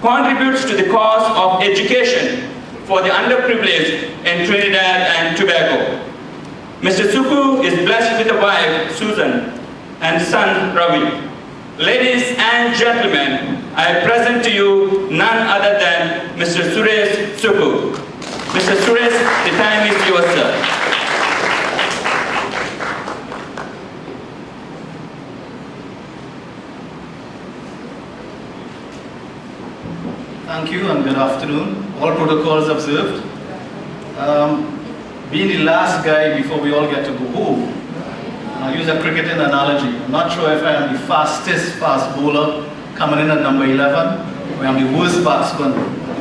contributes to the cause of education for the underprivileged in Trinidad and Tobago. Mr. Sookoo is blessed with a wife, Susan, and son, Ravi. Ladies and gentlemen, I present to you none other than Mr. Suresh Sookoo. Mr. Suresh, the time is yours, sir. Thank you and good afternoon. All protocols observed. Being the last guy before we all get to go home, I'll use a cricketing analogy. I'm not sure if I am the fastest fast bowler coming in at number 11, or I'm the worst batsman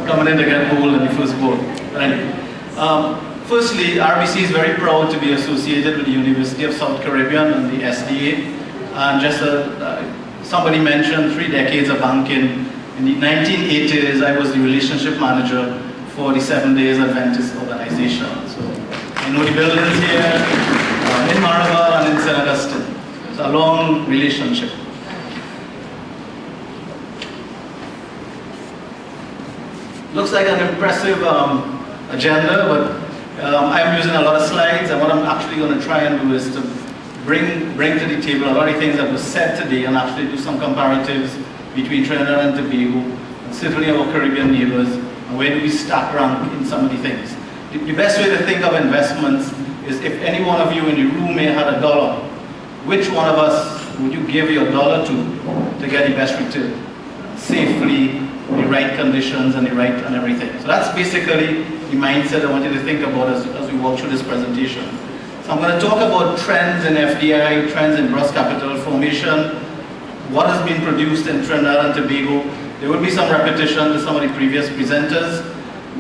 coming in to get bowled in the first ball. Anyway, firstly, RBC is very proud to be associated with the University of South Caribbean and the SDA. And just somebody mentioned 3 decades of banking. In the 1980s, I was the relationship manager for the 7 Days Adventist organization. So I know the buildings here, in Maribor and in St. Augustine. It's a long relationship. Looks like an impressive agenda, but I'm using a lot of slides, and what I'm actually going to try and do is to bring to the table a lot of things that were said today and actually do some comparatives between Trinidad and Tobago, and certainly our Caribbean neighbors, and where do we stack rank in some of the things. The best way to think of investments is if any one of you in the room may have $1, which one of us would you give your dollar to get the best return? Safely, the right conditions and everything. So that's basically the mindset I want you to think about as we walk through this presentation. So I'm going to talk about trends in FDI, trends in gross capital formation, what has been produced in Trinidad and Tobago. There will be some repetition to some of the previous presenters.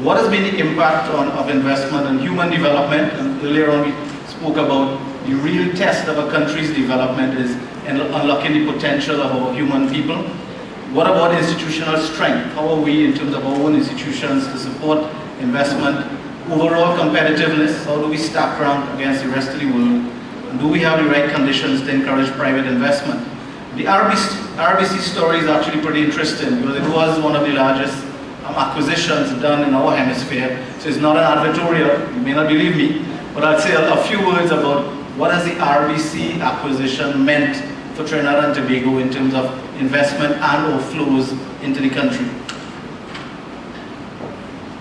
What has been the impact of investment and human development? And earlier on we spoke about the real test of a country's development is unlocking the potential of our human people. What about institutional strength? How are we in terms of our own institutions to support investment? Overall competitiveness, how do we stack rank against the rest of the world? And do we have the right conditions to encourage private investment? The RBC story is actually pretty interesting because it was one of the largest acquisitions done in our hemisphere. So it's not an advertorial, you may not believe me, but I'll say a few words about what has the RBC acquisition meant for Trinidad and Tobago in terms of investment and or flows into the country.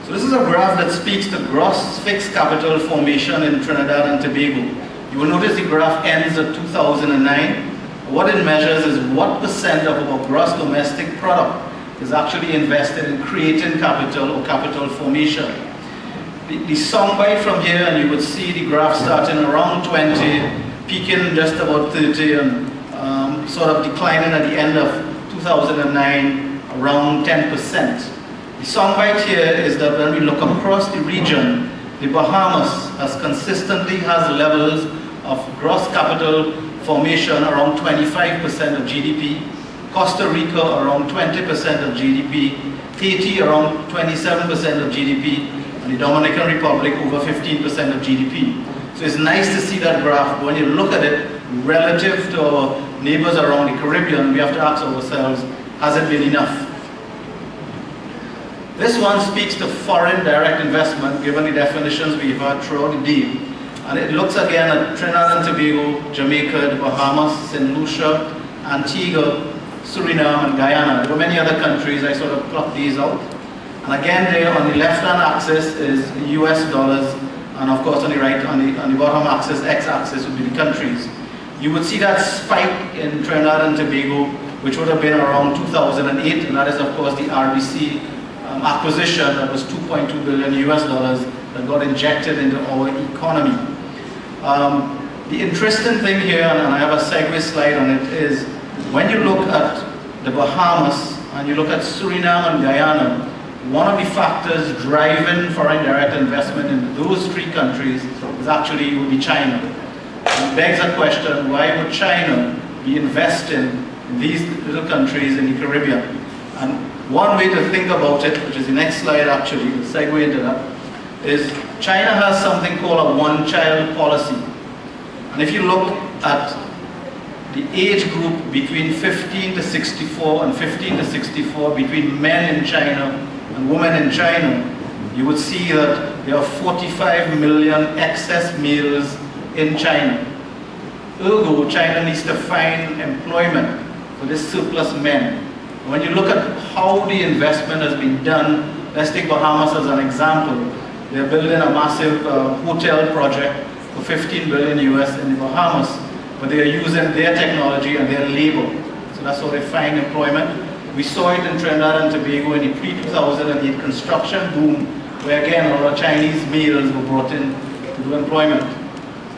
So this is a graph that speaks to gross fixed capital formation in Trinidad and Tobago. You will notice the graph ends at 2009. What it measures is what percent of our gross domestic product is actually invested in creating capital or capital formation. The soundbite from here, and you would see the graph starting around 20, peaking just about 30, and sort of declining at the end of 2009, around 10%. The soundbite here is that when we look across the region, the Bahamas consistently has levels of gross capital formation around 25% of GDP, Costa Rica around 20% of GDP, Haiti around 27% of GDP, and the Dominican Republic over 15% of GDP. So it's nice to see that graph, but when you look at it relative to our neighbors around the Caribbean, we have to ask ourselves, has it been enough? This one speaks to foreign direct investment, given the definitions we've had throughout the day. And it looks again at Trinidad and Tobago, Jamaica, the Bahamas, St. Lucia, Antigua, Suriname, and Guyana. There were many other countries, I sort of plucked these out. And again there on the left-hand axis is US dollars, and of course on the right, on the bottom axis, x-axis would be the countries. You would see that spike in Trinidad and Tobago, which would have been around 2008, and that is of course the RBC acquisition that was 2.2 billion US dollars that got injected into our economy. The interesting thing here, and I have a segue slide on it, is when you look at the Bahamas and you look at Suriname and Guyana, one of the factors driving foreign direct investment in those 3 countries is actually would be China. And it begs the question, why would China be investing in these little countries in the Caribbean? And one way to think about it, which is the next slide actually, will segue into that, is China has something called a one-child policy. And if you look at the age group between 15 to 64 and 15 to 64 between men in China and women in China, you would see that there are 45 million excess males in China. Ergo, China needs to find employment for this surplus men. When you look at how the investment has been done, let's take Bahamas as an example. They're building a massive hotel project for 15 billion US in the Bahamas, but they are using their technology and their labor. So that's how they find employment. We saw it in Trinidad and Tobago in the pre-2008 construction boom, where again, a lot of Chinese males were brought in to do employment.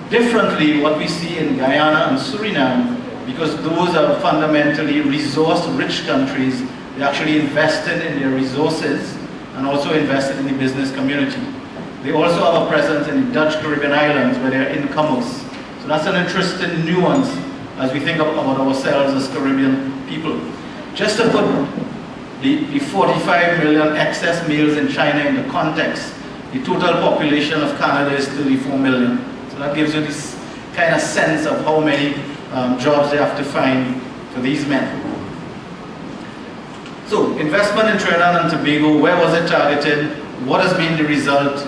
Differently, what we see in Guyana and Suriname, because those are fundamentally resource-rich countries, they actually invested in their resources and also invested in the business community. They also have a presence in the Dutch Caribbean islands where they're incomers. So that's an interesting nuance as we think about ourselves as Caribbean people. Just to put the 45 million excess males in China into context, the total population of Canada is 34 million. So that gives you this kind of sense of how many jobs they have to find for these men. So, investment in Trinidad and Tobago, where was it targeted? What has been the result?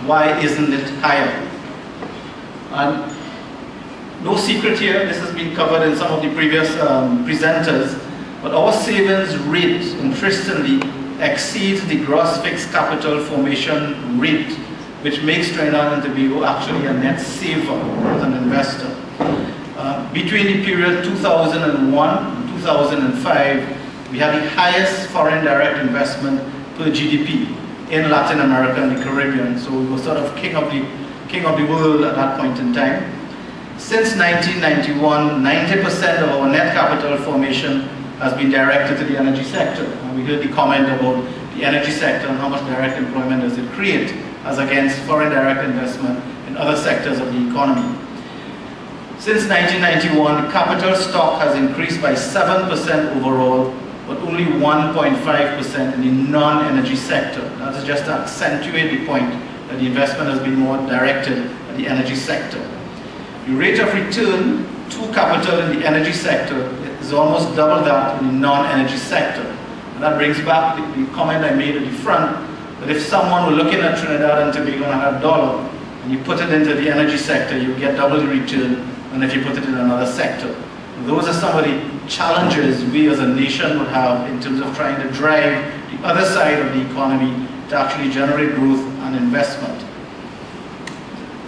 Why isn't it higher? And no secret here, this has been covered in some of the previous presenters, but our savings rate, interestingly, exceeds the gross fixed capital formation rate, which makes Trinidad and Tobago actually a net saver as an investor. Between the period 2001 and 2005, we had the highest foreign direct investment per GDP in Latin America and the Caribbean. So we were sort of king of the world at that point in time. Since 1991, 90% of our net capital formation has been directed to the energy sector. And we heard the comment about the energy sector and how much direct employment does it create as against foreign direct investment in other sectors of the economy. Since 1991, capital stock has increased by 7% overall, but only 1.5% in the non-energy sector. That is just to accentuate the point that the investment has been more directed at the energy sector. The rate of return to capital in the energy sector is almost double that in the non-energy sector. And that brings back the comment I made at the front, that if someone were looking at Trinidad and Tobago and had $1, and you put it into the energy sector, you get double the return than if you put it in another sector. Those are some of the challenges we as a nation would have in terms of trying to drive the other side of the economy to actually generate growth and investment.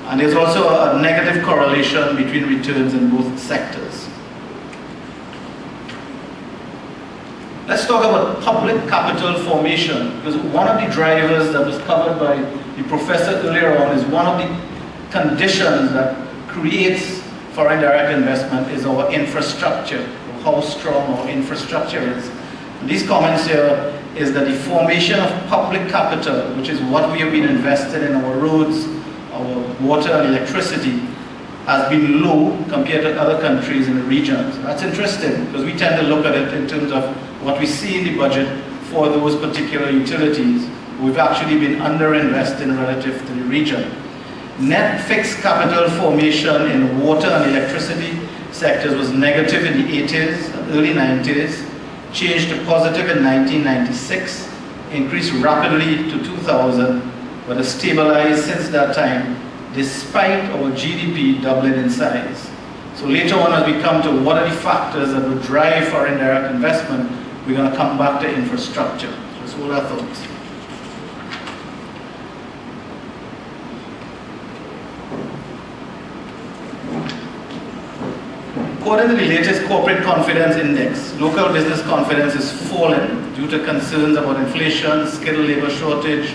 And there's also a negative correlation between returns in both sectors. Let's talk about public capital formation, because one of the drivers that was covered by the professor earlier on is one of the conditions that creates foreign direct investment is our infrastructure, or how strong our infrastructure is. And these comments here is that the formation of public capital, which is what we have been invested in our roads, our water and electricity, has been low compared to other countries in the region. So that's interesting, because we tend to look at it in terms of what we see in the budget for those particular utilities. We've actually been underinvesting relative to the region. Net fixed capital formation in water and electricity sectors was negative in the 80s and early 90s, changed to positive in 1996, increased rapidly to 2000, but has stabilized since that time, despite our GDP doubling in size. So later on, as we come to what are the factors that would drive foreign direct investment, we're going to come back to infrastructure. That's all our thoughts. According to the latest corporate confidence index, local business confidence is falling due to concerns about inflation, skilled labor shortage,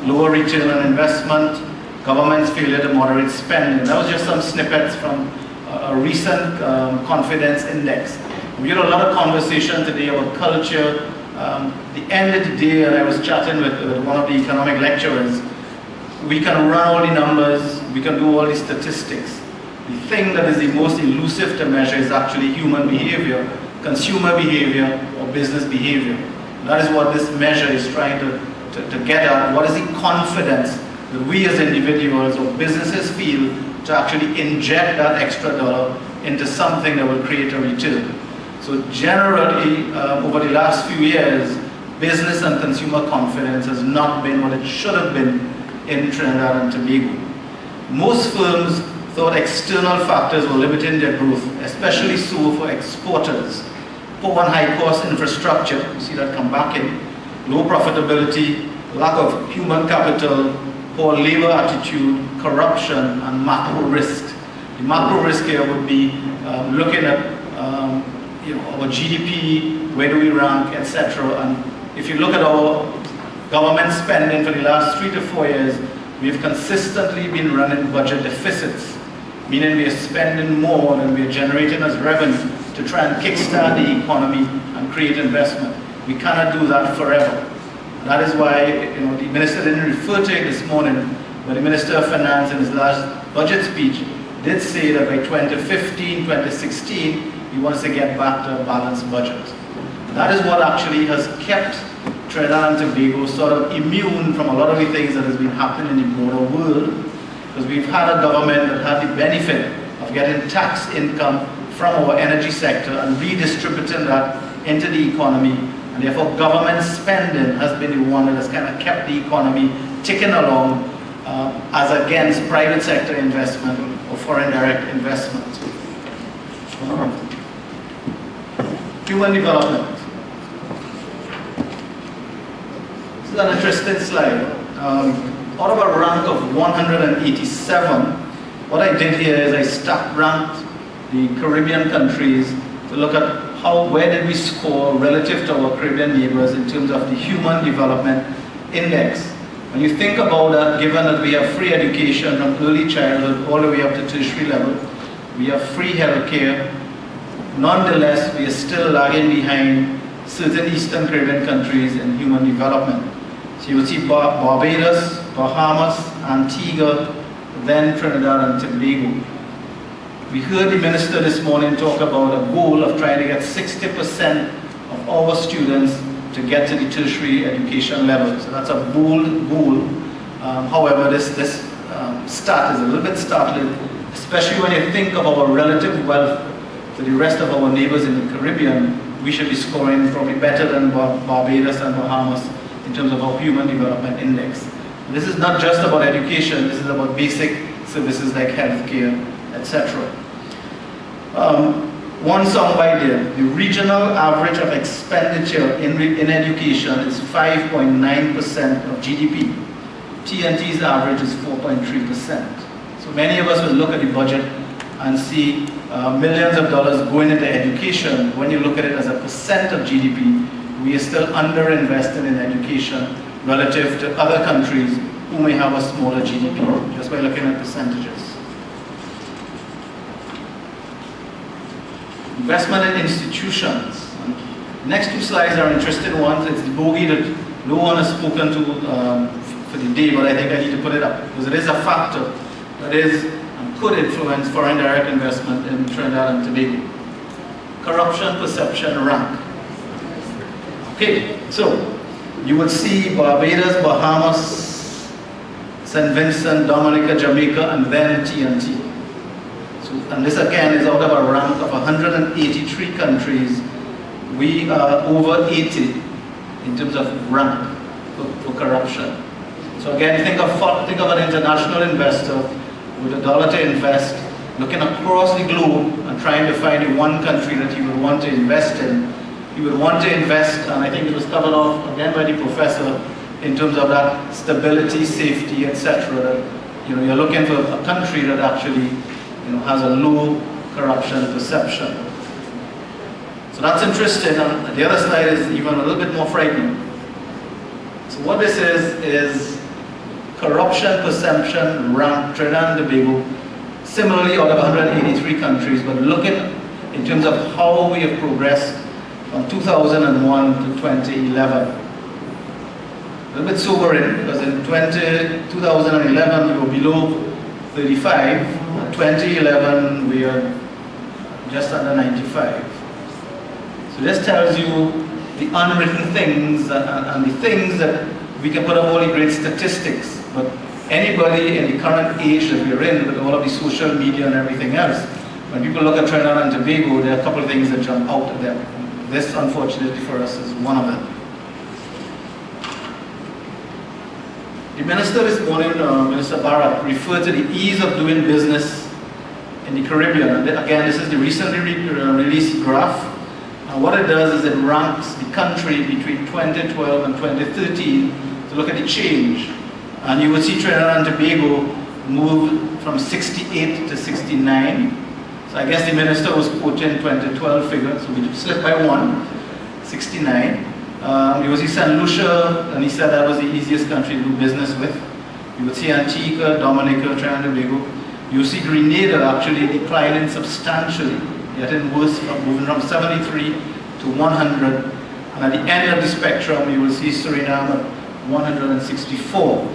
lower return on investment, government's failure to moderate spending. That was just some snippets from a recent confidence index. We had a lot of conversation today about culture. The end of the day, and I was chatting with one of the economic lecturers, we can run all the numbers, we can do all the statistics. The thing that is the most elusive to measure is actually human behavior, consumer behavior, or business behavior. That is what this measure is trying to get at. What is the confidence that we as individuals or businesses feel to actually inject that extra dollar into something that will create a return. So generally, over the last few years, business and consumer confidence has not been what it should have been in Trinidad and Tobago. Most firms thought external factors were limiting their growth, especially so for exporters. Poor and high-cost infrastructure, you see that come back in, low profitability, lack of human capital, poor labor attitude, corruption, and macro risk. The macro risk here would be looking at our GDP, where do we rank, etc. And if you look at our government spending for the last 3 to 4 years, we've consistently been running budget deficits, meaning we are spending more than we are generating as revenue to try and kickstart the economy and create investment. We cannot do that forever. That is why the minister didn't refer to it this morning, but the Minister of Finance in his last budget speech did say that by 2015, 2016, he wants to get back to a balanced budget. That is what actually has kept Trinidad and Tobago sort of immune from a lot of the things that has been happening in the broader world, because we've had a government that had the benefit of getting tax income from our energy sector and redistributing that into the economy, and therefore government spending has been the one that has kind of kept the economy ticking along as against private sector investment or foreign direct investment. Human development. This is an interesting slide. Out of a rank of 187, what I did here is I ranked the Caribbean countries to look at where did we score relative to our Caribbean neighbors in terms of the Human Development Index. When you think about that, given that we have free education from early childhood all the way up to tertiary level, we have free health care, nonetheless we are still lagging behind certain Eastern Caribbean countries in human development. So you will see Barbados, Bahamas, Antigua, then Trinidad and Tobago. We heard the minister this morning talk about a goal of trying to get 60% of our students to get to the tertiary education level. So that's a bold goal. However, this stat is a little bit startling, especially when you think of our relative wealth to the rest of our neighbors in the Caribbean. We should be scoring probably better than Barbados and Bahamas in terms of our Human Development Index. This is not just about education, this is about basic services like healthcare, etc. One soundbite there. The regional average of expenditure in education is 5.9% of GDP. TNT's average is 4.3%. So many of us will look at the budget and see millions of dollars going into education. When you look at it as a percent of GDP, we are still underinvested in education relative to other countries who may have a smaller GDP, just by looking at percentages. Investment in institutions. Next two slides are interesting ones. It's the bogey that no one has spoken to for the day, but I think I need to put it up because it is a factor that is could influence foreign direct investment in Trinidad and Tobago. Corruption perception rank. Okay, so you would see Barbados, Bahamas, St. Vincent, Dominica, Jamaica, and then TNT. So, and this again is out of a rank of 183 countries. We are over 80 in terms of rank for corruption. So again, think of an international investor with $1 to invest, looking across the globe and trying to find the one country that he would want to invest in. He would want to invest, and I think it was covered off again by the professor, in terms of that stability, safety, etc. That you're looking for a country that actually has a low corruption perception. So that's interesting, and the other slide is even a little bit more frightening. So what this is corruption perception rank Trinidad and Tobago, similarly out of 183 countries, but looking in terms of how we have progressed from 2001 to 2011. A little bit sobering, because in 2011 we were below 35, in 2011 we are just under 95. So this tells you the unwritten things and the things that we can put up all the great statistics, but anybody in the current age that we're in, with all of the social media and everything else, when people look at Trinidad and Tobago, there are a couple of things that jump out at them. This, unfortunately for us, is one of them. The minister this morning, Minister Barrett, referred to the ease of doing business in the Caribbean. And again, this is the recently released graph. And what it does is it ranks the country between 2012 and 2013 to look at the change. And you will see Trinidad and Tobago move from 68 to 69. So I guess the minister was quoting 2012 figures, so we slipped by 69. You will see St. Lucia, and he said that was the easiest country to do business with. You will see Antigua, Dominica, Trinidad and Tobago. You will see Grenada actually declining substantially, getting worse, moving from 73 to 100. And at the end of the spectrum, you will see Suriname at 164.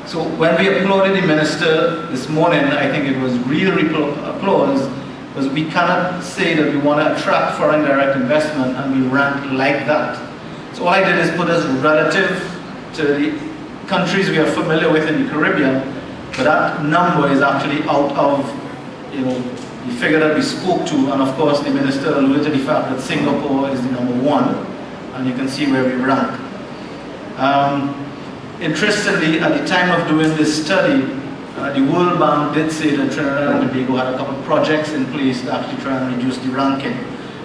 So when we applauded the minister this morning, I think it was real applause, because we cannot say that we want to attract foreign direct investment and we rank like that. So all I did is put us relative to the countries we are familiar with in the Caribbean, but that number is actually out of, the figure that we spoke to, and of course the minister alluded to the fact that Singapore is the #1, and you can see where we rank. Interestingly, at the time of doing this study, the World Bank did say that Trinidad and Tobago had a couple of projects in place to actually try and reduce the ranking.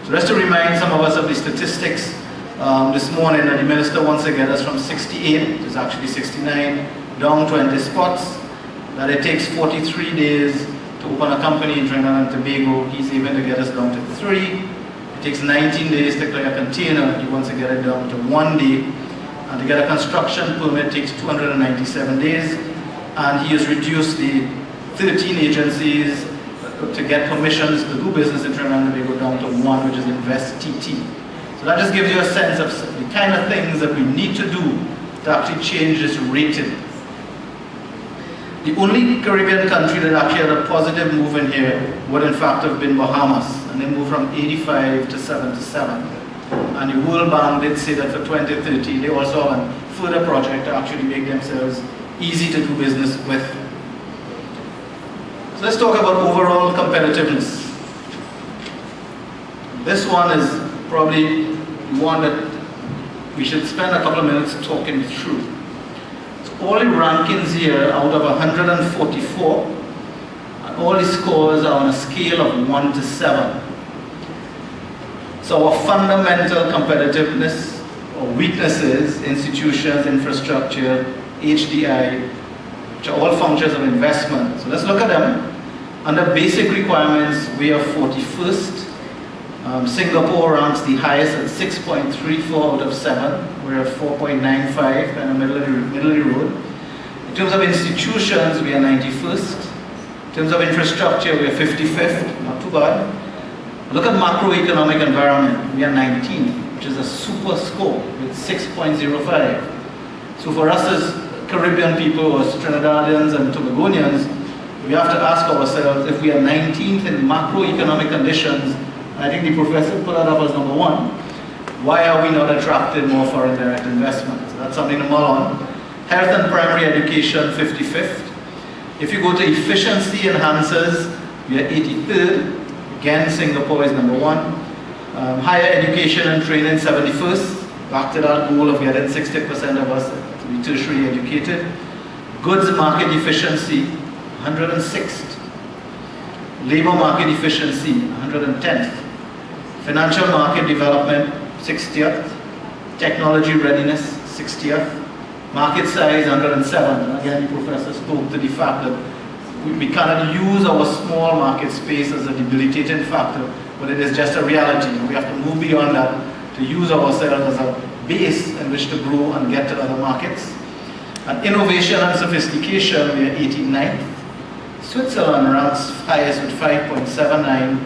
So just to remind some of us of the statistics, this morning that the minister wants to get us from 68, it's actually 69, down 20 spots, that it takes 43 days to open a company in Trinidad and Tobago. He's aiming to get us down to 3. It takes 19 days to clear a container. He wants to get it down to 1 day. And to get a construction permit takes 297 days. And he has reduced the 13 agencies to get permissions to do business in Trinidad and Tobago down to 1, which is Invest TT. So that just gives you a sense of the kind of things that we need to do to actually change this rating. The only Caribbean country that actually had a positive move in here would in fact have been Bahamas, and they moved from 85 to 77. And the World Bank did say that for 2030 they also have a further project to actually make themselves easy to do business with. So let's talk about overall competitiveness. This one is probably one that we should spend a couple of minutes talking through. So all the rankings here out of 144, and all the scores are on a scale of 1 to 7. So our fundamental competitiveness or weaknesses, institutions, infrastructure, HDI, which are all functions of investment. So let's look at them. Under basic requirements, we are 41st. Singapore ranks the highest at 6.34 out of 7. We're at 4.95, kind of middle of the road. In terms of institutions, we are 91st. In terms of infrastructure, we are 55th, not too bad. Look at macroeconomic environment, we are 19th, which is a super score with 6.05. So for us as Caribbean people or Trinidadians and Tobagonians, we have to ask ourselves, if we are 19th in macroeconomic conditions, I think the professor put that up as #1, why are we not attracting more foreign direct investment? So that's something to mull on. Health and primary education, 55th. If you go to efficiency enhancers, we are 83rd. Again, Singapore is #1. Higher education and training, 71st. Back to that goal of getting 60% of us to be tertiary educated. Goods market efficiency, 106th. Labor market efficiency, 110th. Financial market development, 60th. Technology readiness, 60th. Market size, 107. Again, the professor spoke to the fact that we cannot use our small market space as a debilitating factor, but it is just a reality. We have to move beyond that to use ourselves as a base in which to grow and get to other markets. And innovation and sophistication, we are 89th. Switzerland ranks highest with 5.79.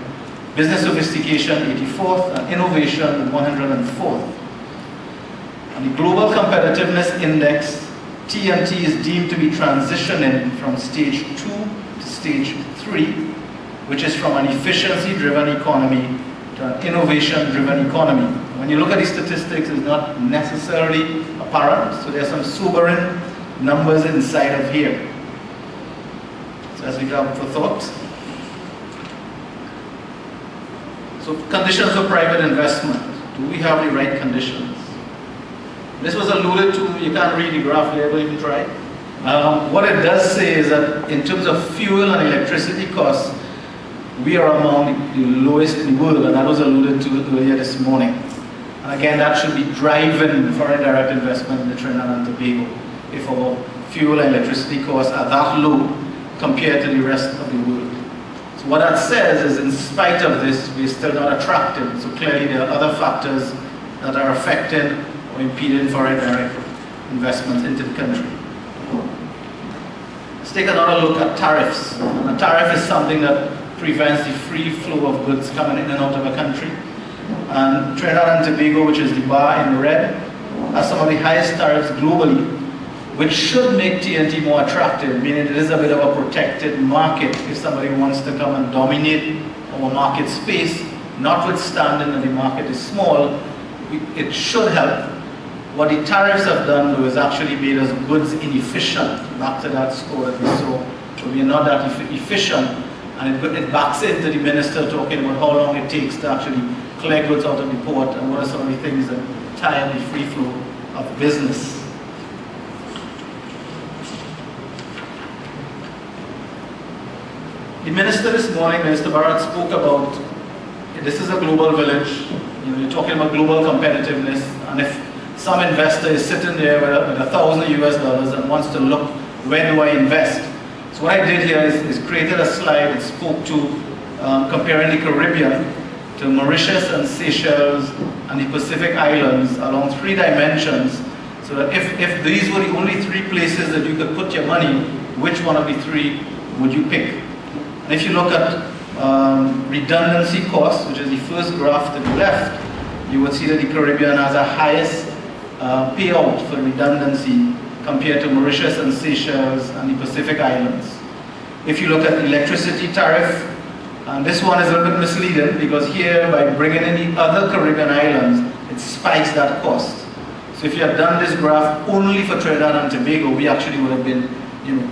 Business sophistication, 84th, and innovation, 104th. And the Global Competitiveness Index, TNT is deemed to be transitioning from stage 2 to stage 3, which is from an efficiency-driven economy to an innovation-driven economy. When you look at the statistics, it's not necessarily apparent, so there's some sobering numbers inside of here. So as we grab for thought. So conditions for private investment. Do we have the right conditions? This was alluded to. You can't read the graph here, but you can try. What it does say is that in terms of fuel and electricity costs, we are among the lowest in the world, and that was alluded to earlier this morning. And again, that should be driving foreign direct investment in the Trinidad and Tobago if our fuel and electricity costs are that low compared to the rest of the world. So what that says is, in spite of this, we're still not attractive. So clearly there are other factors that are affecting or impeding foreign direct investment into the country. Let's take another look at tariffs. And a tariff is something that prevents the free flow of goods coming in and out of a country. And Trinidad and Tobago, which is the bar in red, has some of the highest tariffs globally, which should make TNT more attractive, meaning it is a bit of a protected market if somebody wants to come and dominate our market space, notwithstanding that the market is small. It should help. What the tariffs have done, though, is actually made us goods inefficient. Back to that score that we saw. So we are not that efficient, and it backs into the minister talking about how long it takes to actually clear goods out of the port and what are some of the things that tie up the free flow of business. The minister this morning, Minister Barrett, spoke about this is a global village. You know, you're talking about global competitiveness, and if some investor is sitting there with $1,000 and wants to look, where do I invest? So what I did here is created a slide that spoke to comparing the Caribbean to Mauritius and Seychelles and the Pacific Islands along 3 dimensions, so that if these were the only 3 places that you could put your money, which one of the 3 would you pick? And if you look at redundancy costs, which is the first graph to the left, you would see that the Caribbean has the highest payout for redundancy compared to Mauritius and Seychelles and the Pacific Islands. If you look at the electricity tariff, and this one is a little bit misleading because here, by bringing in the other Caribbean islands, it spikes that cost. So if you had done this graph only for Trinidad and Tobago, we actually would have been,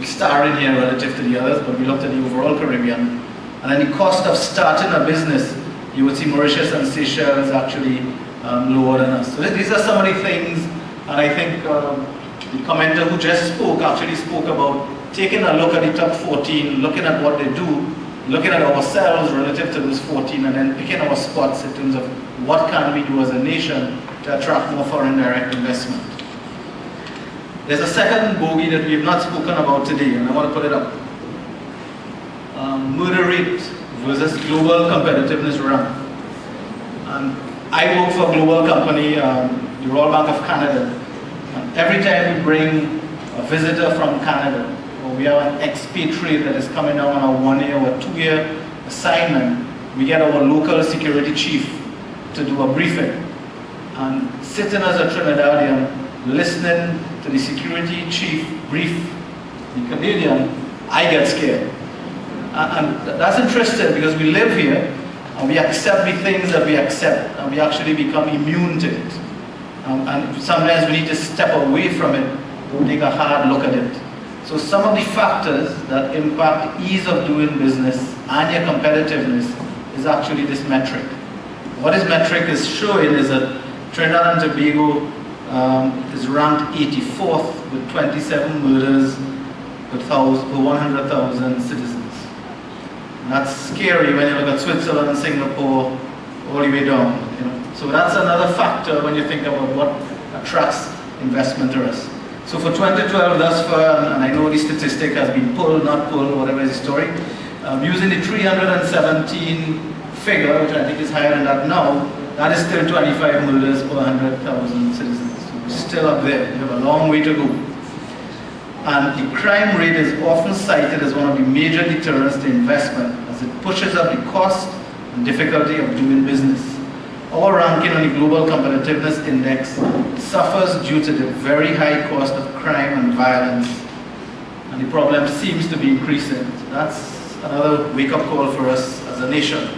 starring here relative to the others, but we looked at the overall Caribbean. And then the cost of starting a business, you would see Mauritius and Seychelles actually lower than us. So these are some of the things, and I think the commenter who just spoke actually spoke about taking a look at the top 14, looking at what they do, looking at ourselves relative to those 14, and then picking our spots in terms of what can we do as a nation to attract more foreign direct investment. There's a second bogey that we have not spoken about today, and I want to put it up. Murder rate versus global competitiveness rank. And I work for a global company, the Royal Bank of Canada. And every time we bring a visitor from Canada, or we have an expatriate that is coming down on a 1-year or 2-year assignment, we get our local security chief to do a briefing. And sitting as a Trinidadian, listening to the security chief brief the Canadian, I get scared. And that's interesting because we live here and we accept the things that we accept and we actually become immune to it. And sometimes we need to step away from it and take a hard look at it. So some of the factors that impact ease of doing business and your competitiveness is actually this metric. What this metric is showing is that Trinidad and Tobago is ranked 84th with 27 murders per 100,000 citizens. And that's scary when you look at Switzerland, Singapore, all the way down. So that's another factor when you think about what attracts investment to us. So for 2012 thus far, and I know the statistic has been pulled, not pulled, whatever is the story, using the 317 figure, which I think is higher than that now, that is still 25 murders per 100,000 citizens. So we're still up there. We have a long way to go. And the crime rate is often cited as one of the major deterrents to investment, as it pushes up the cost and difficulty of doing business. Our ranking on the Global Competitiveness Index suffers due to the very high cost of crime and violence, and the problem seems to be increasing. So that's another wake-up call for us as a nation.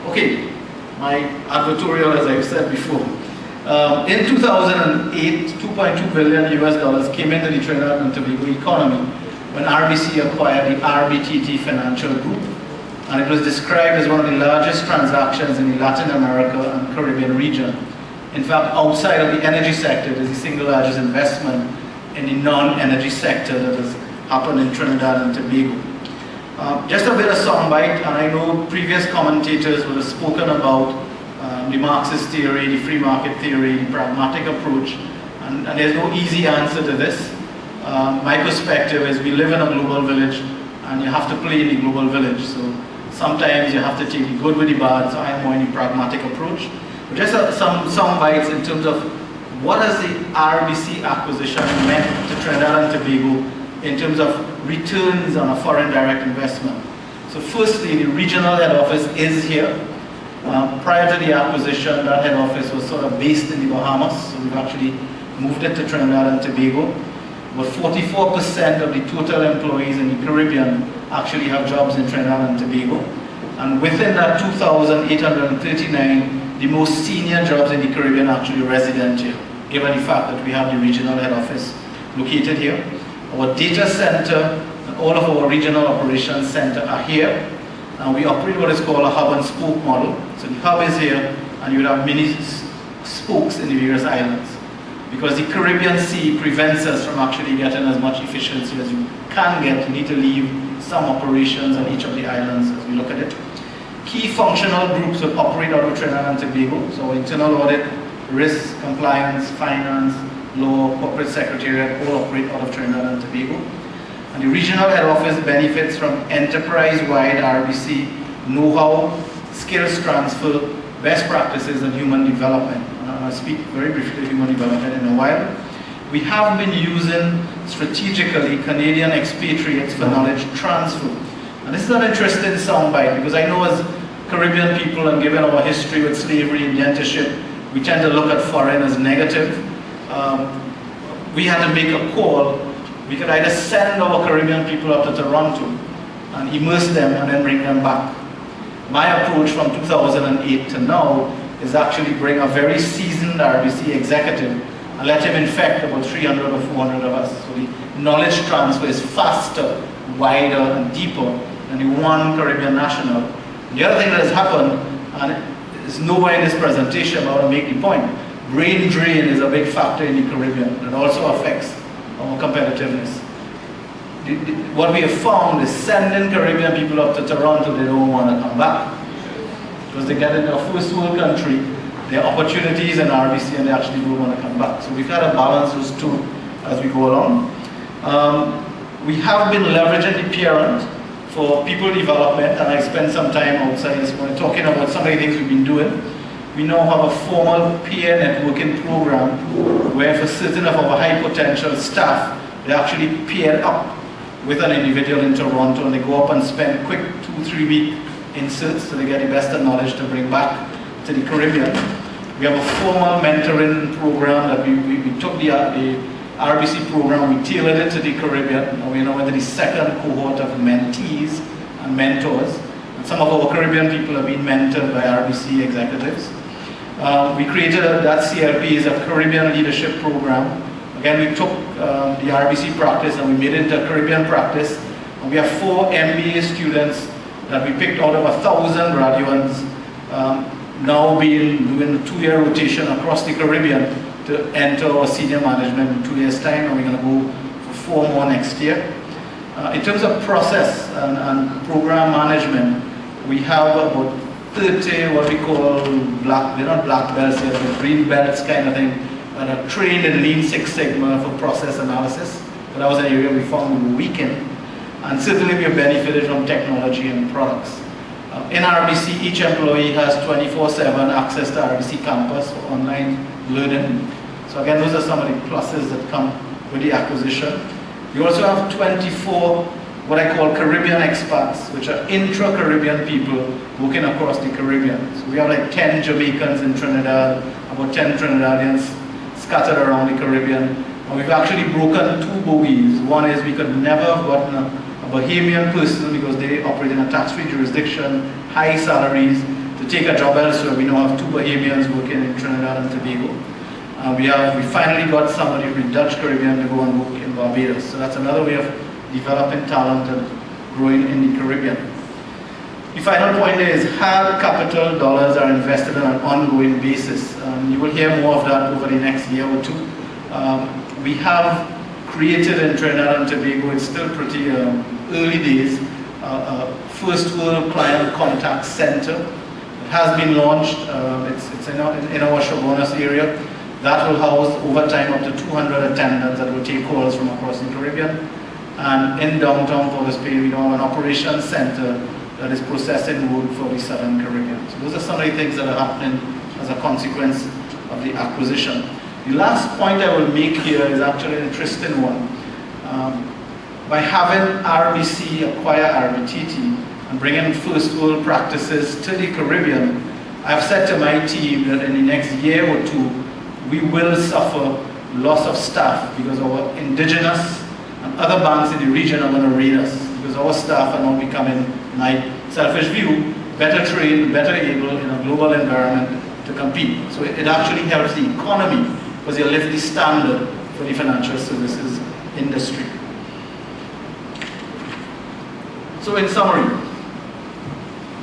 Okay, my advertorial, as I've said before. In 2008, $2.2 billion came into the Trinidad and Tobago economy when RBC acquired the RBTT Financial Group. and it was described as one of the largest transactions in the Latin America and Caribbean region. In fact, outside of the energy sector, it is the single largest investment in the non-energy sector that has happened in Trinidad and Tobago. Just a bit of soundbite, and I know previous commentators would have spoken about the Marxist theory, the free market theory, the pragmatic approach, and there's no easy answer to this. My perspective is we live in a global village, and you have to play in the global village. So sometimes you have to take the good with the bad, so I am more in the pragmatic approach. But just some sound bites in terms of what has the RBC acquisition meant to Trinidad and Tobago in terms of returns on a foreign direct investment. So firstly, the regional head office is here. Prior to the acquisition, that head office was sort of based in the Bahamas, so we've actually moved it to Trinidad and Tobago. But 44% of the total employees in the Caribbean actually have jobs in Trinidad and Tobago. And within that 2,839, the most senior jobs in the Caribbean are actually resident here, given the fact that we have the regional head office located here. Our data center and all of our regional operations center are here. And we operate what is called a hub and spoke model. So the hub is here, and you will have many spokes in the various islands. Because the Caribbean Sea prevents us from actually getting as much efficiency as you can get, you need to leave some operations on each of the islands as we look at it. Key functional groups will operate out of Trinidad and Tobago. So internal audit, risk, compliance, finance, law, corporate secretariat all operate out of Trinidad and Tobago. And the regional head office benefits from enterprise-wide RBC know-how, skills transfer, best practices, and human development. I'll speak very briefly of human development in a while. We have been using strategically Canadian expatriates for knowledge transfer. And this is an interesting soundbite because I know as Caribbean people and given our history with slavery and indentureship, we tend to look at foreign as negative. We had to make a call. We could either send our Caribbean people up to Toronto and immerse them and then bring them back. My approach from 2008 to now is actually bring a very seasoned RBC executive and let him infect about 300 or 400 of us. So the knowledge transfer is faster, wider, and deeper than the one Caribbean national. The other thing that has happened, and it's nowhere in this presentation, but I want to make the point, brain drain is a big factor in the Caribbean that also affects our competitiveness. What we have found is sending Caribbean people up to Toronto, they don't want to come back. Because they get in a first world country, there are opportunities in RBC and they actually don't want to come back. So we've got to balance those two as we go along. We have been leveraging the parent for people development, and I spent some time outside this morning talking about some of the things we've been doing. We now have a formal peer networking program where for certain of our high potential staff, they actually paired up with an individual in Toronto and they go up and spend quick 2-3 week inserts so they get the best of knowledge to bring back to the Caribbean. We have a formal mentoring program that we took the RBC program, we tailored it to the Caribbean, and we're now into the second cohort of mentees and mentors. And some of our Caribbean people have been mentored by RBC executives. We created that CLP is a Caribbean leadership program. Again, we took the RBC practice and we made it into a Caribbean practice. And we have 4 MBA students that we picked out of 1,000 graduates now doing a 2-year rotation across the Caribbean to enter our senior management in 2 years' time, and we're going to go for 4 more next year. In terms of process and program management, we have about 30 what we call they're not black belts yet, but green belts kind of thing, that are trained in Lean Six Sigma for process analysis. But that was an area we found we were weak in. And certainly we have benefited from technology and products. In RBC, each employee has 24/7 access to RBC Campus for online learning. So again, those are some of the pluses that come with the acquisition. We also have 24 what I call Caribbean expats, which are intra-Caribbean people working across the Caribbean. So we have like 10 Jamaicans in Trinidad, about 10 Trinidadians scattered around the Caribbean. And we've actually broken 2 bogeys. One is we could never have gotten a Bahamian person because they operate in a tax-free jurisdiction, high salaries, to take a job elsewhere. We now have 2 Bahamians working in Trinidad and Tobago. We finally got somebody from the Dutch Caribbean to go and work in Barbados. So that's another way of developing talent and growing in the Caribbean. The final point is hard capital dollars are invested on an ongoing basis. You will hear more of that over the next year or two. We have created in Trinidad and Tobago, it's still pretty early days, first world client contact center. It has been launched, it's in our Chabonas area. That will house over time up to 200 attendants that will take calls from across the Caribbean. And in downtown Port of Spain, we have an operations center that is processing wood for the Southern Caribbean. So those are some of the things that are happening as a consequence of the acquisition. The last point I will make here is actually an interesting one. By having RBC acquire RBTT and bringing first world practices to the Caribbean, I've said to my team that in the next year or two, we will suffer loss of staff because our indigenous and other banks in the region are going to raid us because our staff are now becoming, in my selfish view, better trained, better able in a global environment to compete. So it actually helps the economy because you lift the standard for the financial services industry. So in summary,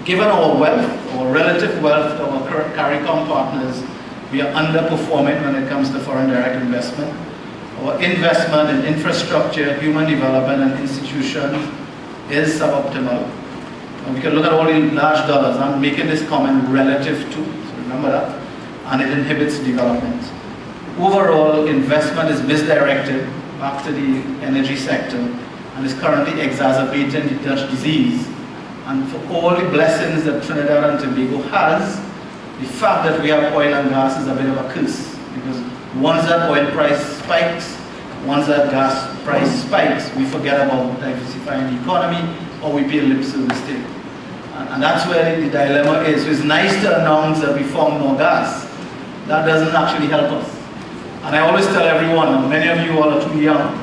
given our wealth, our relative wealth of our CARICOM partners, we are underperforming when it comes to foreign direct investment. Our investment in infrastructure, human development, and institutions is suboptimal. And we can look at all the large dollars. I'm making this comment relative to, so remember that, and it inhibits development. Overall, investment is misdirected back to the energy sector and is currently exacerbating the Dutch disease. And for all the blessings that Trinidad and Tobago has, the fact that we have oil and gas is a bit of a curse, because once that oil price spikes, once that gas price spikes, we forget about diversifying the economy, or we pay lip service to it. And that's where the dilemma is. So it's nice to announce that we found more gas. That doesn't actually help us. And I always tell everyone, many of you all are too young,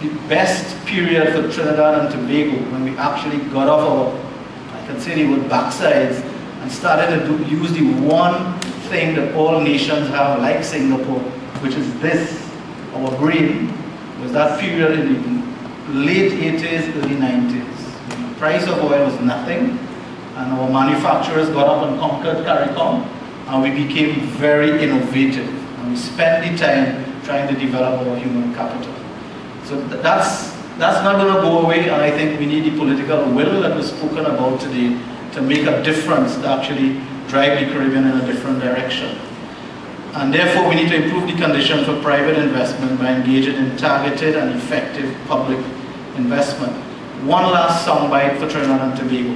the best period for Trinidad and Tobago, when we actually got off our, I can say the word backsides, and started to use the one thing that all nations have, like Singapore, which is this, our brain, was that period in the late 80s, early 90s. The price of oil was nothing, and our manufacturers got up and conquered CARICOM, and we became very innovative. And we spent the time trying to develop our human capital. So that's not going to go away, and I think we need the political will that was spoken about today to make a difference, to actually drive the Caribbean in a different direction. And therefore, we need to improve the condition for private investment by engaging in targeted and effective public investment. One last soundbite for Trinidad and Tobago,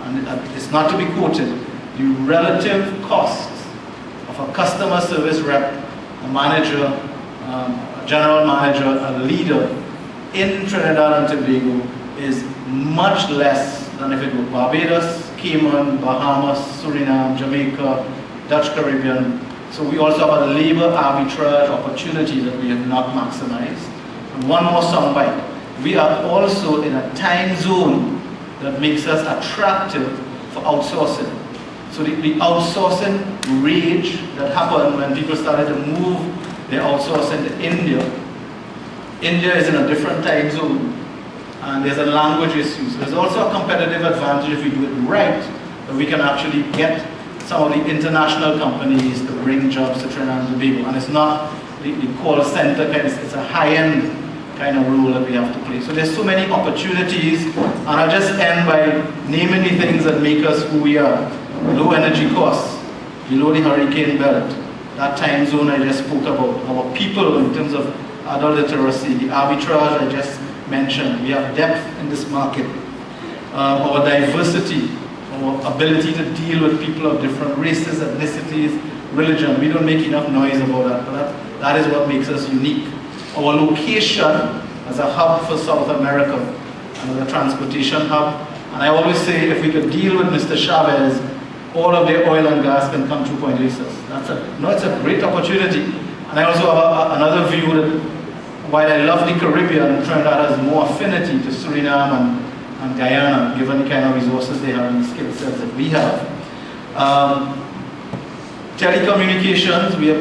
and it's not to be quoted. The relative costs of a customer service rep, a manager, a general manager, a leader in Trinidad and Tobago is much less than if it were Barbados, Cayman, Bahamas, Suriname, Jamaica, Dutch Caribbean. So we also have a labor arbitrage opportunity that we have not maximized. And one more soundbite. We are also in a time zone that makes us attractive for outsourcing. So the outsourcing rage that happened when people started to move their outsourcing to India. India is in a different time zone, and there's a language issue. So there's also a competitive advantage if we do it right, that we can actually get some of the international companies to bring jobs to Trinidad and Tobago. And it's not the call center kind of, it's a high-end kind of role that we have to play. So there's so many opportunities, and I'll just end by naming the things that make us who we are. Low energy costs, below the hurricane belt, that time zone I just spoke about, our people in terms of adult literacy, the arbitrage I just mentioned, we have depth in this market, our diversity, our ability to deal with people of different races, ethnicities, religion. We don't make enough noise about that, but that is what makes us unique. Our location as a hub for South America, and as a transportation hub. And I always say, if we could deal with Mr. Chavez, all of their oil and gas can come through Point Lisas. It's a great opportunity. And I also have another view that while I love the Caribbean, Trinidad has more affinity to Suriname and Guyana, given the kind of resources they have and the skill sets that we have. Telecommunications, we are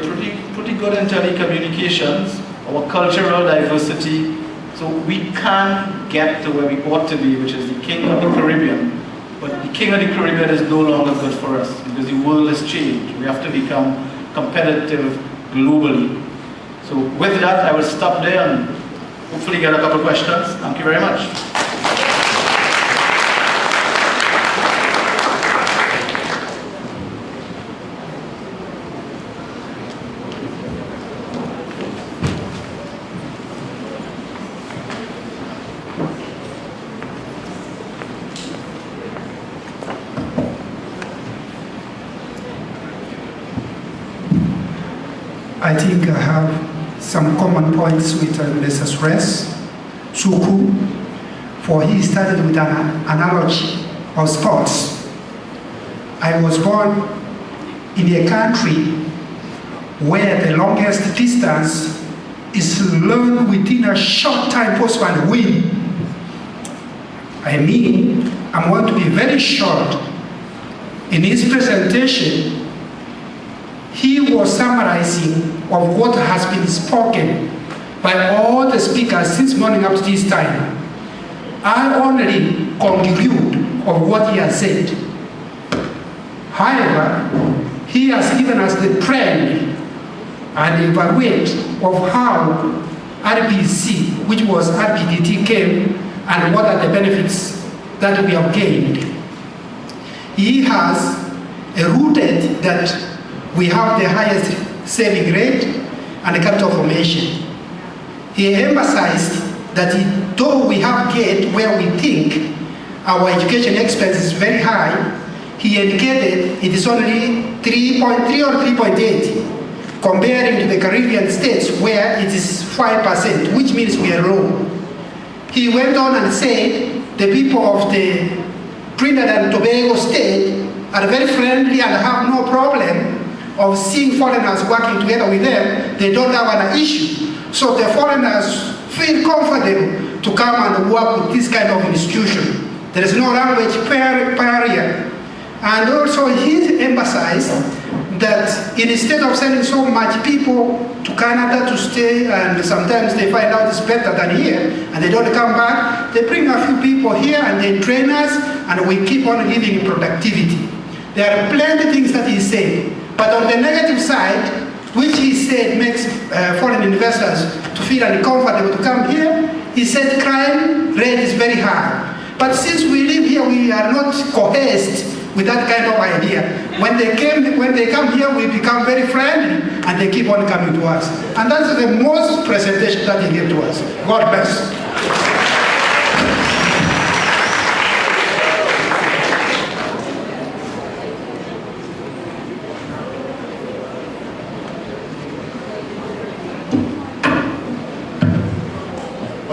pretty good in telecommunications. Our cultural diversity, so we can get to where we ought to be, which is the king of the Caribbean, but the King of the Caribbean is no longer good for us because the world has changed. We have to become competitive globally. So with that, I will stop there and hopefully get a couple questions. Thank you very much. I think I have some common points with Mr. Suresh Sookoo, for he started with an analogy of sports. I was born in a country where the longest distance is learned within a short time possible and win. I mean, I'm going to be very short. In his presentation, he was summarizing of what has been spoken by all the speakers since morning up to this time. I only conclude of what he has said. However, he has given us the trend and evaluate of how RBC, which was RBDT, came and what are the benefits that we have gained. He has rooted that we have the highest saving rate and capital formation. He emphasized that though we have gained where we think our education expense is very high, he indicated it is only 3.3 or 3.8, comparing to the Caribbean states where it is 5%, which means we are low. He went on and said the people of the Trinidad and Tobago state are very friendly and have no problem of seeing foreigners working together with them. They don't have an issue. So the foreigners feel comfortable to come and work with this kind of institution. There is no language barrier. And also he emphasized that instead of sending so much people to Canada to stay, and sometimes they find out it's better than here, and they don't come back, they bring a few people here and they train us, and we keep on giving productivity. There are plenty of things that he said. But on the negative side, which he said makes foreign investors to feel uncomfortable to come here, he said crime rate is very high. But since we live here, we are not coerced with that kind of idea. When they come here, we become very friendly, and they keep on coming to us. And that's the most presentation that he gave to us. God bless.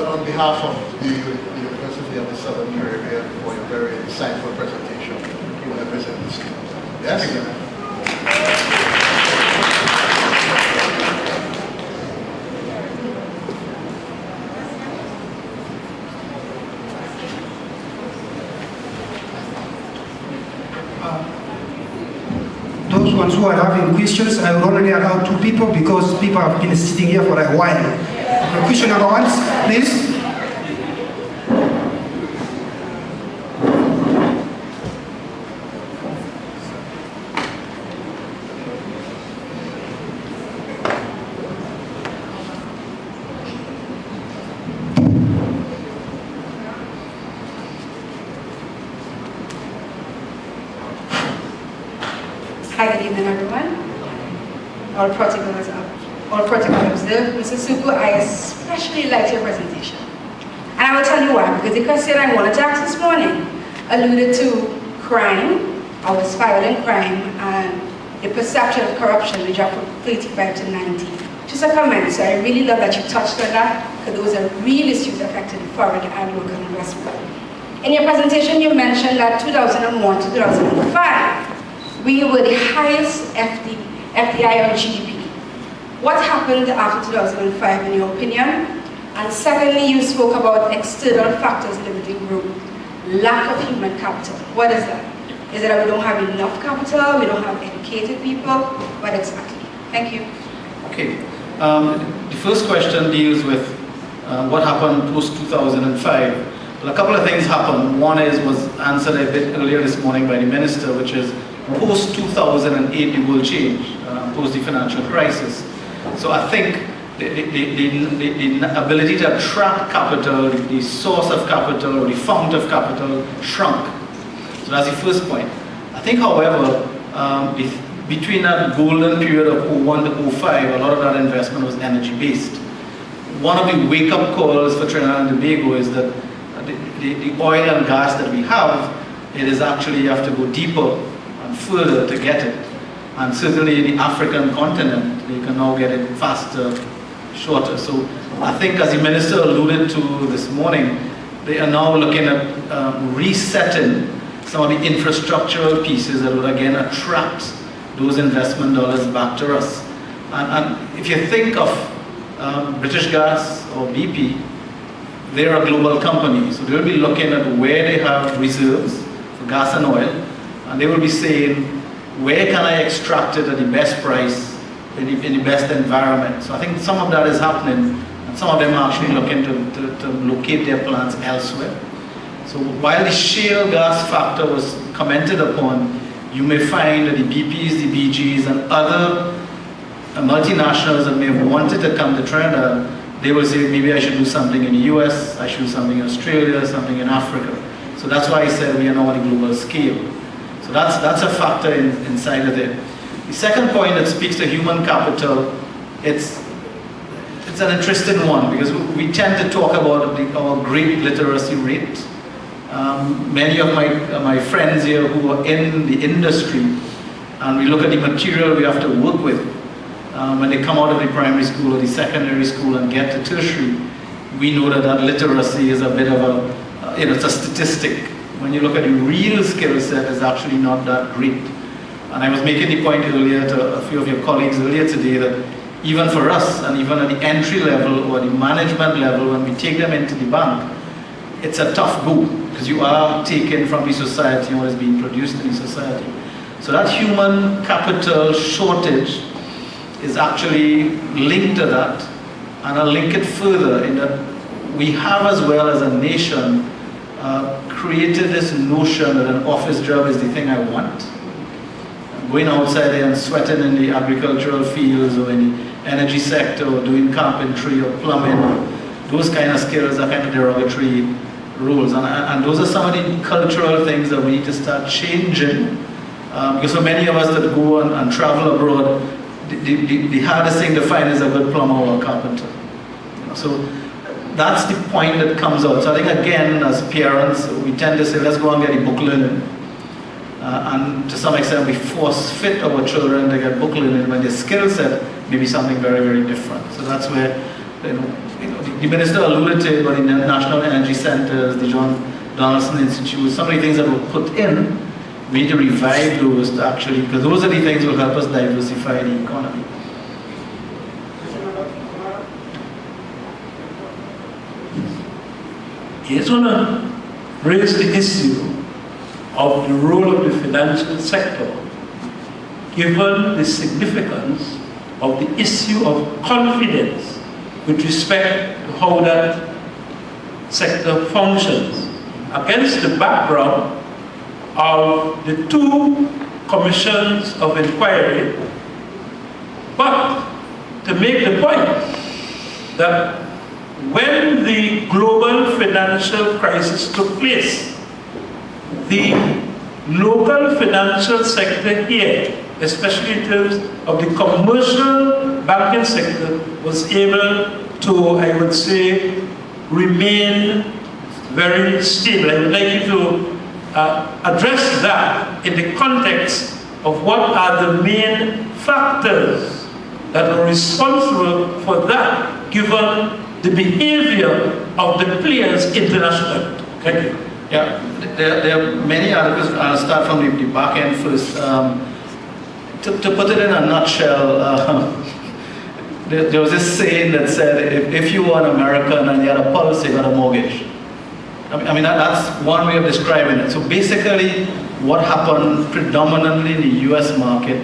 On behalf of the University of the Southern Caribbean for your very insightful presentation, you want to present this to us. Yes? Those ones who are having questions, I will only allow 2 people because people have been sitting here for a while. Question number 1, please. Hi, good evening, everyone. All protocols observed. Mr. Sookoo, I especially liked your presentation. And I will tell you why, because the question I wanted to ask this morning alluded to crime, our spiraling crime, and the perception of corruption, which dropped from 35 to 90. Just a comment, so I really love that you touched on that, because those are real issues affecting foreign and local investment. In your presentation, you mentioned that 2001 to 2005, we were the highest FDI on GDP. What happened after 2005 in your opinion? And secondly, you spoke about external factors limiting growth, lack of human capital. What is that? Is it that we don't have enough capital, we don't have educated people? What exactly? Thank you. Okay. The first question deals with what happened post-2005. Well, a couple of things happened. One was answered a bit earlier this morning by the minister, which is post-2008 the world changed, post the financial crisis. So I think the ability to attract capital, the source of capital, or the fount of capital shrunk. So that's the first point. I think, however, between that golden period of 01 to 05, a lot of that investment was energy-based. One of the wake-up calls for Trinidad and Tobago is that the oil and gas that we have, it is actually, you have to go deeper and further to get it. And certainly in the African continent, they can now get it faster, shorter. So I think, as the minister alluded to this morning, they are now looking at resetting some of the infrastructural pieces that would again attract those investment dollars back to us. And if you think of British Gas or BP, they're a global company, so they'll be looking at where they have reserves for gas and oil, and they will be saying, where can I extract it at the best price, in the best environment? So I think some of that is happening, and some of them are actually looking to locate their plants elsewhere. So while the shale gas factor was commented upon, you may find that the BPs, the BGs, and other multinationals that may have wanted to come to Trinidad, they will say, maybe I should do something in the US, I should do something in Australia, something in Africa. So that's why I said we are now on a global scale. So that's a factor inside of it. The second point that speaks to human capital, it's an interesting one, because we tend to talk about our great literacy rate. Many of my friends here who are in the industry, and we look at the material we have to work with, when they come out of the primary school or the secondary school and get to tertiary, we know that literacy is a bit of a, it's a statistic. When you look at the real skill set, it's actually not that great. And I was making the point earlier to a few of your colleagues earlier today that even for us, and even at the entry level or the management level, when we take them into the bank, it's a tough go, because you are taken from the society what is being produced in the society. So that human capital shortage is actually linked to that, and I'll link it further in that we have, as well as a nation, created this notion that an office job is the thing I want. Going outside there and sweating in the agricultural fields or in the energy sector or doing carpentry or plumbing, those kind of skills are kind of derogatory rules. And those are some of the cultural things that we need to start changing. Because for many of us that go and travel abroad, the hardest thing to find is a good plumber or a carpenter. So that's the point that comes out. So I think, again, as parents, we tend to say, let's go and get a book learning. And to some extent, we force fit our children to get book learning when their skill set may be something very, very different. So that's where, the minister alluded to it, but in the National Energy Centers, the John Donaldson Institute, some of the things that were put in, we need to revive those to actually, because those are the things that will help us diversify the economy. I just want to raise the issue of the role of the financial sector, given the significance of the issue of confidence with respect to how that sector functions, against the background of the two commissions of inquiry, but to make the point that when the global financial crisis took place, the local financial sector here, especially in terms of the commercial banking sector, was able to, I would say, remain very stable. I would like you to address that in the context of what are the main factors that are responsible for that, given the behavior of the players internationally. Thank you. Yeah, there are many articles. I'll start from the back end first. To put it in a nutshell, there was this saying that said, if you were an American and you had a pulse, you got a mortgage. I mean, that's one way of describing it. So basically, what happened predominantly in the US market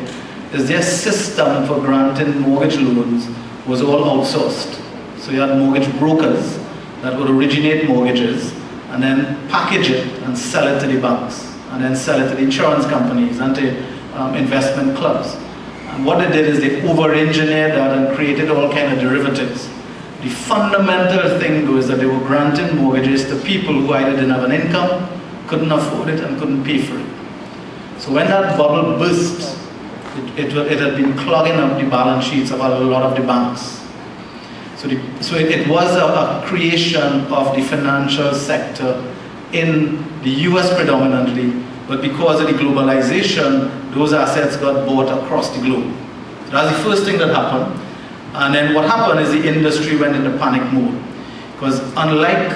is their system for granting mortgage loans was all outsourced. So you had mortgage brokers that would originate mortgages, and then package it and sell it to the banks, and then sell it to the insurance companies and to investment clubs. And what they did is they over-engineered that and created all kinds of derivatives. The fundamental thing though is that they were granting mortgages to people who either didn't have an income, couldn't afford it, and couldn't pay for it. So when that bubble burst, it had been clogging up the balance sheets of a lot of the banks. So it was a creation of the financial sector in the US predominantly, but because of the globalization, those assets got bought across the globe. So that's the first thing that happened. And then what happened is the industry went into panic mode. Because unlike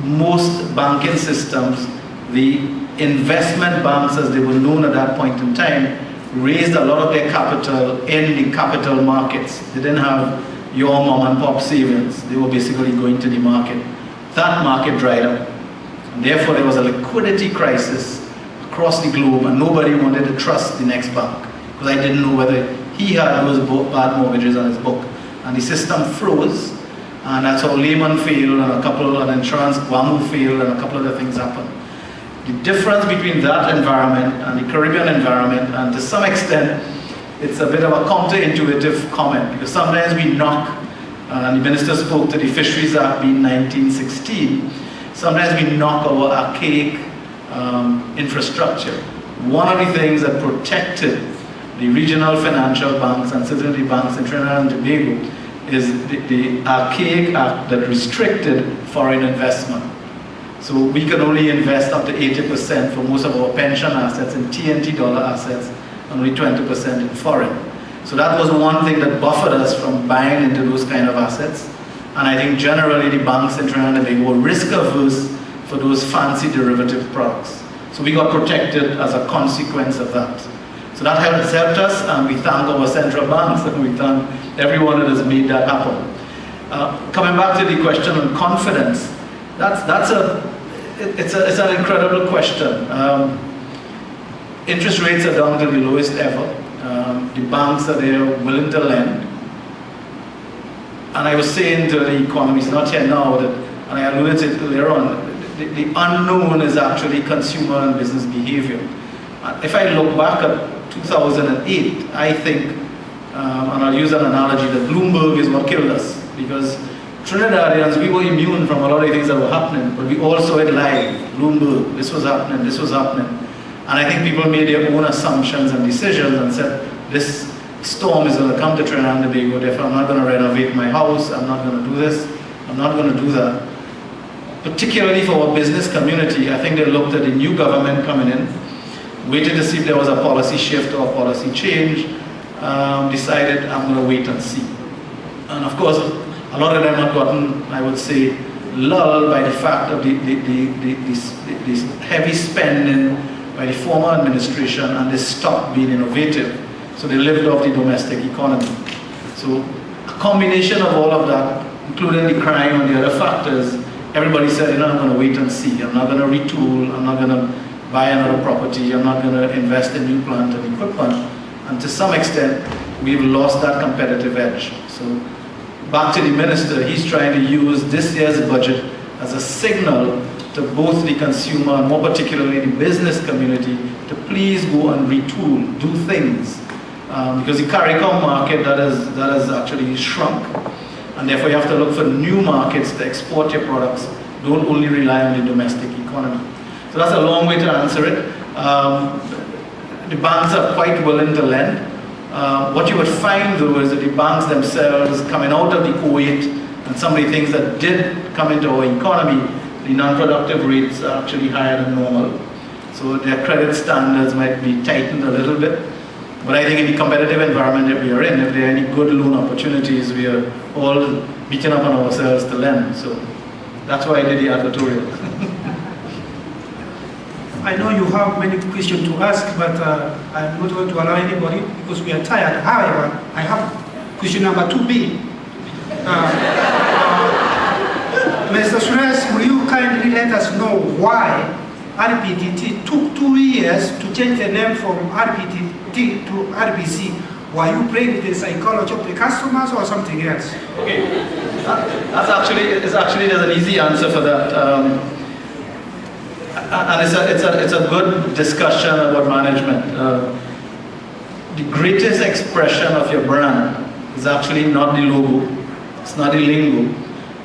most banking systems, the investment banks, as they were known at that point in time, raised a lot of their capital in the capital markets. They didn't have your mom and pop savings. They were basically going to the market. That market dried up. And therefore, there was a liquidity crisis across the globe, and nobody wanted to trust the next bank, because I didn't know whether he had those bad mortgages on his book. And the system froze, and that's how Lehman failed, and a couple of insurance, Guamu failed, and a couple of other things happened. The difference between that environment and the Caribbean environment, and to some extent, it's a bit of a counterintuitive comment, because sometimes we knock, and the minister spoke to the Fisheries Act being 1916, sometimes we knock our archaic infrastructure. One of the things that protected the regional financial banks, and certainly banks in Trinidad and Tobago, is the archaic act that restricted foreign investment. So we could only invest up to 80% for most of our pension assets in TNT dollar assets, and only 20% in foreign. So that was one thing that buffered us from buying into those kind of assets. And I think generally the banks in Trinidad and Tobago were risk averse for those fancy derivative products. So we got protected as a consequence of that. So that has helped us, and we thank our central banks, and we thank everyone that has made that happen. Coming back to the question on confidence, it's an incredible question. Interest rates are down to the lowest ever. The banks are there willing to lend. And I was saying to the economists, not here now, that, and I alluded to it earlier on, the unknown is actually consumer and business behavior. If I look back at 2008, I think, and I'll use an analogy, that Bloomberg is what killed us, because Trinidadians, we were immune from a lot of things that were happening, but we all saw it live. Bloomberg, this was happening, this was happening. And I think people made their own assumptions and decisions and said, this storm is going to come to Trinidad and Tobago, therefore I'm not going to renovate my house, I'm not going to do this, I'm not going to do that. Particularly for our business community, I think they looked at the new government coming in, waited to see if there was a policy shift or a policy change, decided I'm going to wait and see. And of course, a lot of them have gotten, I would say, lulled by the fact of this heavy spending by the former administration, and they stopped being innovative. So they lived off the domestic economy. So a combination of all of that, including the crime and the other factors, everybody said, you know, I'm going to wait and see. I'm not going to retool. I'm not going to buy another property. I'm not going to invest in new plant and equipment. And to some extent, we've lost that competitive edge. So back to the minister, he's trying to use this year's budget as a signal to both the consumer and more particularly the business community to please go and retool, do things. Because the CARICOM market that has actually shrunk, and therefore you have to look for new markets to export your products. Don't only rely on the domestic economy. So that's a long way to answer it. The banks are quite willing to lend. What you would find though is that the banks themselves, coming out of the 08 and some of the things that did come into our economy, the non-productive rates are actually higher than normal. So their credit standards might be tightened a little bit. But I think in the competitive environment that we are in, if there are any good loan opportunities, we are all beating up on ourselves to lend. So that's why I did the advertorial. I know you have many questions to ask, but I'm not going to allow anybody because we are tired. However, I have question number 2B. Mr. Suresh, will you kindly let us know why RPTT took 2 years to change the name from RPTT to RBC Were you playing with the psychology of the customers or something else? Okay, that's actually there's an easy answer for that, and it's a good discussion about management. The greatest expression of your brand is actually not the logo, it's not the lingo,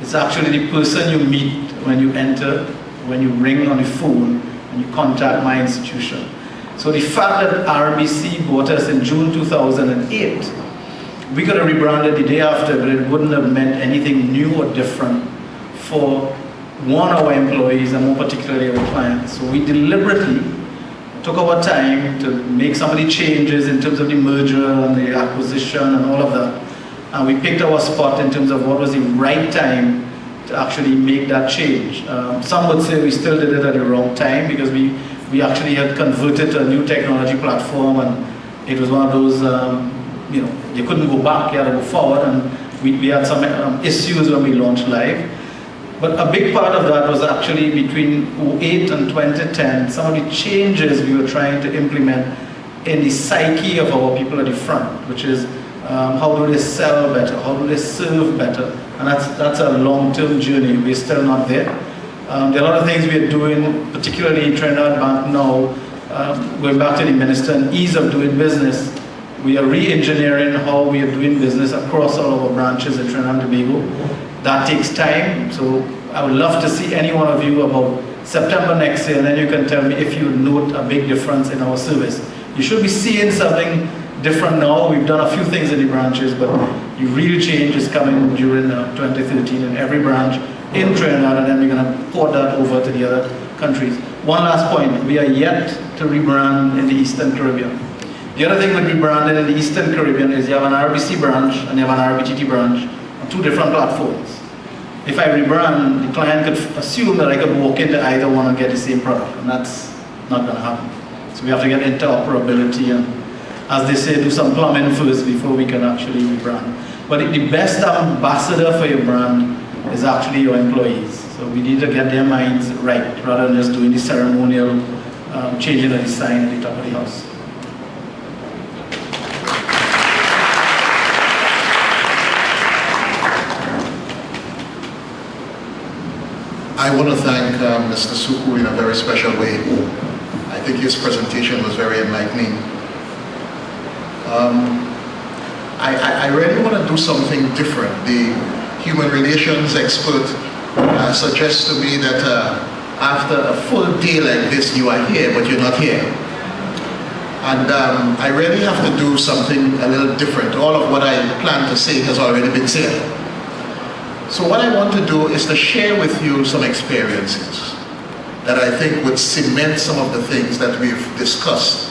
it's actually the person you meet when you enter, when you ring on the phone, when you contact my institution. So the fact that RBC bought us in June 2008, we could have rebranded the day after, but it wouldn't have meant anything new or different for one of our employees and more particularly our clients. So we deliberately took our time to make some of the changes in terms of the merger and the acquisition and all of that. And we picked our spot in terms of what was the right time to actually make that change. Some would say we still did it at the wrong time because we actually had converted to a new technology platform, and it was one of those, you couldn't go back, you had to go forward, and we had some issues when we launched live. But a big part of that was actually between 2008 and 2010, some of the changes we were trying to implement in the psyche of our people at the front, which is how do they sell better, how do they serve better, and that's a long-term journey. We're still not there. There are a lot of things we are doing, particularly in Trinidad Bank now, going back to the minister and ease of doing business. We are re-engineering how we are doing business across all of our branches in Trinidad and Tobago. That takes time, so I would love to see any one of you about September next year, and then you can tell me if you note a big difference in our service. You should be seeing something different now. We've done a few things in the branches, but the real change is coming during 2013 in every branch in Trinidad, and then we're going to port that over to the other countries. One last point, we are yet to rebrand in the Eastern Caribbean. The other thing with rebranding in the Eastern Caribbean is you have an RBC branch and you have an RBTT branch on two different platforms. If I rebrand, the client could assume that I could walk into either one and get the same product, and that's not going to happen. So we have to get interoperability and, as they say, do some plumbing first before we can actually rebrand. But the best ambassador for your brand is actually your employees. So we need to get their minds right rather than just doing the ceremonial changing of the sign at the top of the house. I want to thank Mr. Sookoo in a very special way. I think his presentation was very enlightening. I really want to do something different. The human relations expert suggests to me that after a full day like this, you are here, but you're not here. And I really have to do something a little different. All of what I plan to say has already been said. So what I want to do is to share with you some experiences that I think would cement some of the things that we've discussed